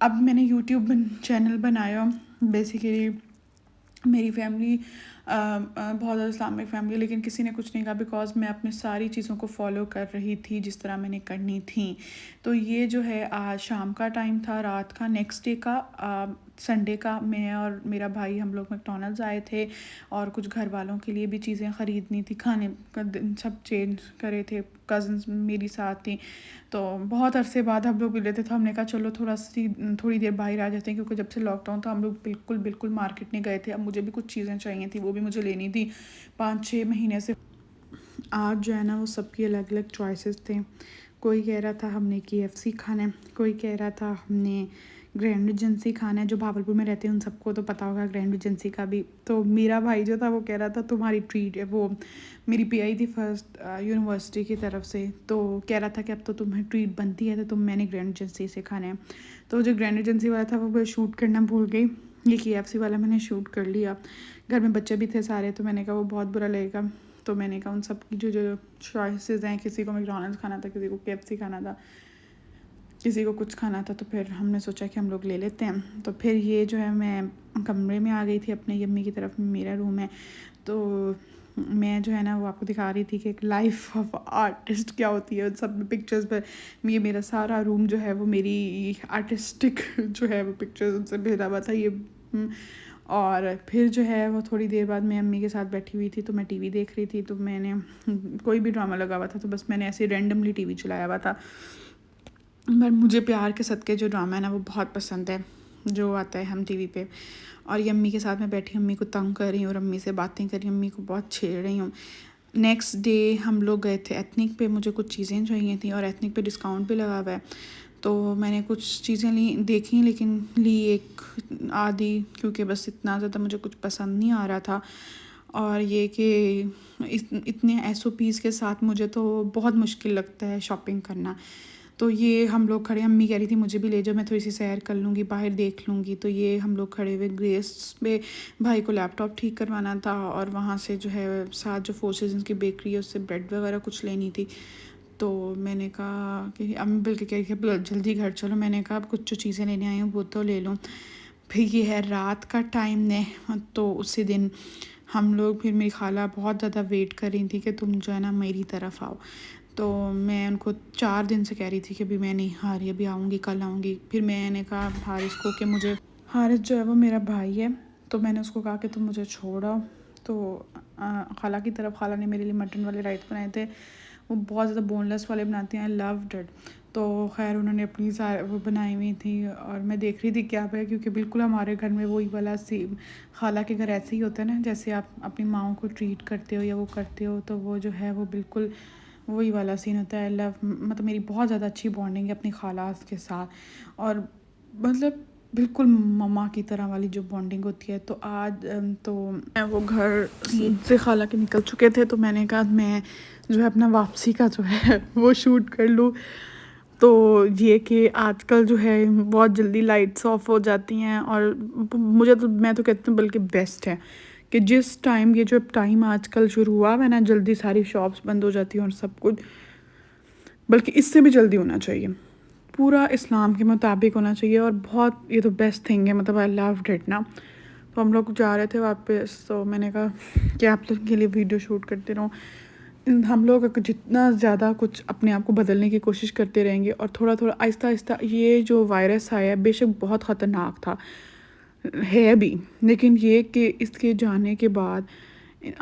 اب میں نے یوٹیوب چینل بنایا. بیسیکلی میری فیملی بہت زیادہ اسلامک فیملی، لیکن کسی نے کچھ نہیں کہا بیکاز میں اپنے ساری چیزوں کو فالو کر رہی تھی جس طرح میں نے کرنی تھیں. تو یہ جو ہے آج شام کا ٹائم تھا، رات کا، نیکسٹ ڈے کا، سنڈے کا. میں اور میرا بھائی ہم لوگ میکڈونلڈز آئے تھے اور کچھ گھر والوں کے لیے بھی چیزیں خریدنی تھی، کھانے کا سب چینج کرے تھے. کزنس میری ساتھ تھیں، تو بہت عرصے بعد ہم لوگ ملے تھے، تو ہم نے کہا چلو تھوڑی دیر باہر آ جاتے ہیں، کیونکہ جب سے لاک ڈاؤن تھا ہم لوگ بالکل مارکیٹ نہیں گئے تھے. اب مجھے بھی کچھ چیزیں چاہیے تھیں، وہ بھی مجھے لینی تھی 5-6 مہینے سے. آج جو ہے نا وہ سب کی الگ الگ چوائسیز تھے. کوئی کہہ رہا تھا ہم نے KFC کھانا ہے، کوئی کہہ رہا تھا ہم نے گرینڈ ریجنسی کھانا ہے. جو بھاولپور میں رہتے ہیں ان سب کو تو پتہ ہوگا گرینڈ ریجنسی کا بھی. تو میرا بھائی جو تھا وہ کہہ رہا تھا تمہاری ٹریٹ ہے، وہ میری PI تھی فرسٹ یونیورسٹی کی طرف سے، تو کہہ رہا تھا کہ اب تو تمہیں ٹریٹ بنتی ہے، تو میں نے گرینڈ ریجنسی سے کھانا ہے. تو جو گرینڈ ریجنسی والا تھا وہ شوٹ کرنا بھول گئی. یہ KFC والا میں نے شوٹ کر لیا. گھر میں بچے بھی تھے سارے، تو میں نے کہا وہ بہت برا لگے گا. تو میں نے کہا ان سب کی جو چوائسیز ہیں، کسی کو میکڈونلڈس کھانا تھا، کسی کو KFC کھانا تھا، کسی کو کچھ کھانا تھا، تو پھر ہم نے سوچا کہ ہم لوگ لے لیتے ہیں. تو پھر یہ جو ہے میں کمرے میں آ گئی تھی اپنے یمی کی طرف. میرا روم ہے، تو میں جو ہے نا وہ آپ کو دکھا رہی تھی کہ ایک لائف آف آرٹسٹ کیا ہوتی ہے. سب پکچرز پہ یہ میرا سارا روم جو ہے وہ میری آرٹسٹک جو ہے وہ پکچرز سے بھرا ہوا تھا. یہ اور پھر جو ہے وہ تھوڑی دیر بعد میں امی کے ساتھ بیٹھی ہوئی تھی، تو میں TV دیکھ رہی تھی. تو میں نے کوئی بھی ڈرامہ لگا ہوا تھا، تو بس میں نے ایسے رینڈملی TV چلایا ہوا تھا. پر مجھے پیار کے صدقے جو ڈرامہ ہے نا وہ بہت پسند ہے، جو آتا ہے ہم TV پہ. اور یہ امی کے ساتھ میں بیٹھی امی کو تنگ کر رہی ہوں اور امی سے باتیں کر رہی ہوں، امی کو بہت چھیڑ رہی ہوں. نیکسٹ ڈے ہم لوگ گئے تھے ایتھنک پہ. مجھے کچھ چیزیں چاہیے تھیں اور ایتھنک پہ ڈسکاؤنٹ بھی لگا ہوا ہے. تو میں نے کچھ چیزیں دیکھیں، لیکن لی ایک آدھی، کیونکہ بس اتنا زیادہ مجھے کچھ پسند نہیں آ رہا تھا. اور یہ کہ اتنے SOPs کے ساتھ مجھے تو بہت مشکل لگتا ہے شاپنگ کرنا. تو یہ ہم لوگ کھڑے، امی کہہ رہی تھی مجھے بھی لے جاؤ، میں تھوڑی سی سیر کر لوں گی، باہر دیکھ لوں گی. تو یہ ہم لوگ کھڑے ہوئے گریس پہ، بھائی کو لیپ ٹاپ ٹھیک کروانا تھا، اور وہاں سے جو ہے ساتھ جو فور سیزنس کی بیکری ہے اس سے بریڈ وغیرہ کچھ لینی تھی. تو میں نے کہا کہ امی بلکہ کہہ رہی کہ جلدی گھر چلو. میں نے کہا اب کچھ جو چیزیں لینے آئی ہوں وہ تو لے لوں. پھر یہ ہے رات کا ٹائم نے، تو اسی دن ہم لوگ، پھر میری خالہ بہت زیادہ ویٹ کر رہی تھی کہ تم جو ہے نا میری طرف آؤ. تو میں ان کو 4 دن سے کہہ رہی تھی کہ ابھی میں نہیں آ رہی، ابھی آؤں گی، کل آؤں گی. پھر میں نے کہا حارث کو کہ مجھے، حارث جو ہے وہ میرا بھائی ہے، تو میں نے اس کو کہا کہ تم مجھے چھوڑ آؤ. تو خالہ کی طرف، خالہ نے میرے لیے مٹن والے رائس بنائے تھے، وہ بہت زیادہ بون لیس والے بناتی ہیں، آئی لوڈ اٹ. تو خیر انہوں نے اپنی وہ بنائی ہوئی تھی اور میں دیکھ رہی تھی کیا ہے، کیونکہ بالکل ہمارے گھر میں وہی والا خالہ کے گھر ایسے ہی ہوتا ہے نا، جیسے آپ اپنی ماؤں کو ٹریٹ کرتے ہو یا وہ کرتے ہو، تو وہ جو ہے وہ بالکل وہی والا سین ہوتا ہے. مطلب میری بہت زیادہ اچھی بانڈنگ ہے اپنی خالہ کے ساتھ، اور مطلب بالکل مما کی طرح والی جو بانڈنگ ہوتی ہے. تو آج تو وہ گھر سے خالہ کے نکل چکے تھے، تو میں نے کہا میں جو ہے اپنا واپسی کا جو ہے وہ شوٹ کر لوں. تو یہ کہ آج کل جو ہے بہت جلدی لائٹس آف ہو جاتی ہیں، اور میں تو کہتی ہوں بلکہ بیسٹ ہے کہ جس ٹائم، یہ جو ٹائم آج کل شروع ہوا ہے نا، جلدی ساری شاپس بند ہو جاتی ہیں اور سب کچھ، بلکہ اس سے بھی جلدی ہونا چاہیے، پورا اسلام کے مطابق ہونا چاہیے. اور بہت یہ تو بیسٹ تھنگ ہے، مطلب آئی لوڈ اٹ نا. تو ہم لوگ جا رہے تھے واپس، تو میں نے کہا کہ آپ لوگ کے لیے ویڈیو شوٹ کرتے رہوں. ہم لوگ جتنا زیادہ کچھ اپنے آپ کو بدلنے کی کوشش کرتے رہیں گے، اور تھوڑا تھوڑا آہستہ آہستہ، یہ جو وائرس آیا ہے بے شک بہت خطرناک تھا، ہے بھی، لیکن یہ کہ اس کے جانے کے بعد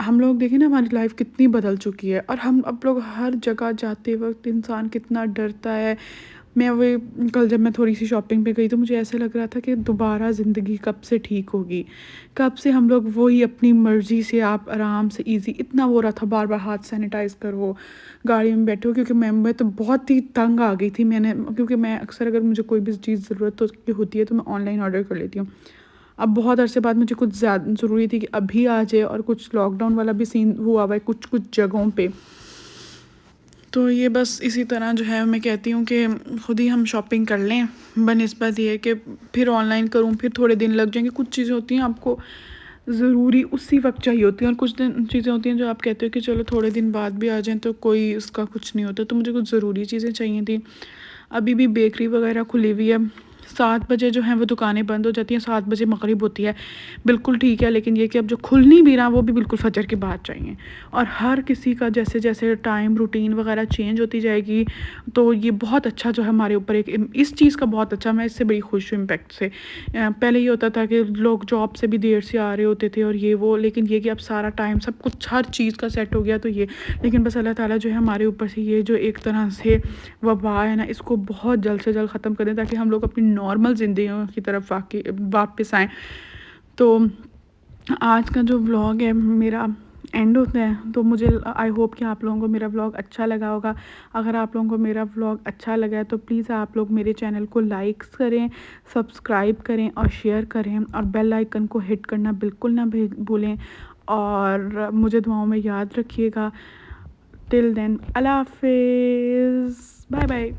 ہم لوگ دیکھیں نا ہماری لائف کتنی بدل چکی ہے. اور ہم اب لوگ ہر جگہ جاتے وقت انسان کتنا ڈرتا ہے. میں وہ کل جب میں تھوڑی سی شاپنگ پہ گئی تو مجھے ایسا لگ رہا تھا کہ دوبارہ زندگی کب سے ٹھیک ہوگی، کب سے ہم لوگ وہی اپنی مرضی سے، آپ آرام سے ایزی، اتنا وہ رہا تھا بار بار ہاتھ سینیٹائز کرو، گاڑی میں بیٹھو. کیونکہ میں تو بہت ہی تنگ آ گئی تھی. کیونکہ میں اکثر اگر مجھے کوئی بھی چیز ضرورت ہوتی ہے تو میں آن لائن آرڈر کر لیتی ہوں. اب بہت عرصے بعد مجھے کچھ زیادہ ضروری تھی کہ ابھی آ جائے، اور کچھ لاک ڈاؤن والا بھی سین ہوا ہوا ہے کچھ جگہوں پہ. تو یہ بس اسی طرح جو ہے میں کہتی ہوں کہ خود ہی ہم شاپنگ کر لیں، بنسبت یہ کہ پھر آن لائن کروں، پھر تھوڑے دن لگ جائیں گے. کچھ چیزیں ہوتی ہیں آپ کو ضروری اسی وقت چاہیے ہوتی ہیں، اور کچھ چیزیں ہوتی ہیں جو آپ کہتے ہو کہ چلو تھوڑے دن بعد بھی آ جائیں تو کوئی اس کا کچھ نہیں ہوتا. تو مجھے کچھ ضروری چیزیں چاہیے تھیں. ابھی بھی بیکری وغیرہ کھلی ہوئی ہے، 7 بجے جو ہیں وہ دکانیں بند ہو جاتی ہیں, 7 بجے مغرب ہوتی ہے, بالکل ٹھیک ہے, لیکن یہ کہ اب جو کھل نہیں بھی رہا وہ بھی بالکل فجر کے بعد چاہیے. اور ہر کسی کا جیسے جیسے ٹائم روٹین وغیرہ چینج ہوتی جائے گی تو یہ بہت اچھا جو ہے ہمارے اوپر ایک اس چیز کا بہت اچھا, میں اس سے بڑی خوش ہوں امپیکٹ سے. پہلے یہ ہوتا تھا کہ لوگ جاب سے بھی دیر سے آ رہے ہوتے تھے اور یہ وہ, لیکن یہ کہ اب سارا ٹائم سب کچھ ہر چیز کا سیٹ ہو گیا تو یہ, لیکن بس اللہ تعالیٰ جو ہے ہمارے اوپر سے یہ جو ایک طرح سے وبا ہے نا اس کو بہت جلد سے جلد ختم کر دیں تاکہ ہم لوگ اپنی نارمل زندگیوں کی طرف واپس آئیں. تو آج کا جو ولاگ ہے میرا اینڈ ہوتا ہے, تو مجھے آئی ہوپ کہ آپ لوگوں کو میرا ولاگ اچھا لگا ہوگا. اگر آپ لوگوں کو میرا ولاگ اچھا لگا ہے تو پلیز آپ لوگ میرے چینل کو لائکس کریں, سبسکرائب کریں اور شیئر کریں, اور بیل آئیکن کو ہٹ کرنا بالکل نہ بھولیں, اور مجھے دعاؤں میں یاد رکھیے گا. ٹل دین اللہ حافظ, بائے بائے.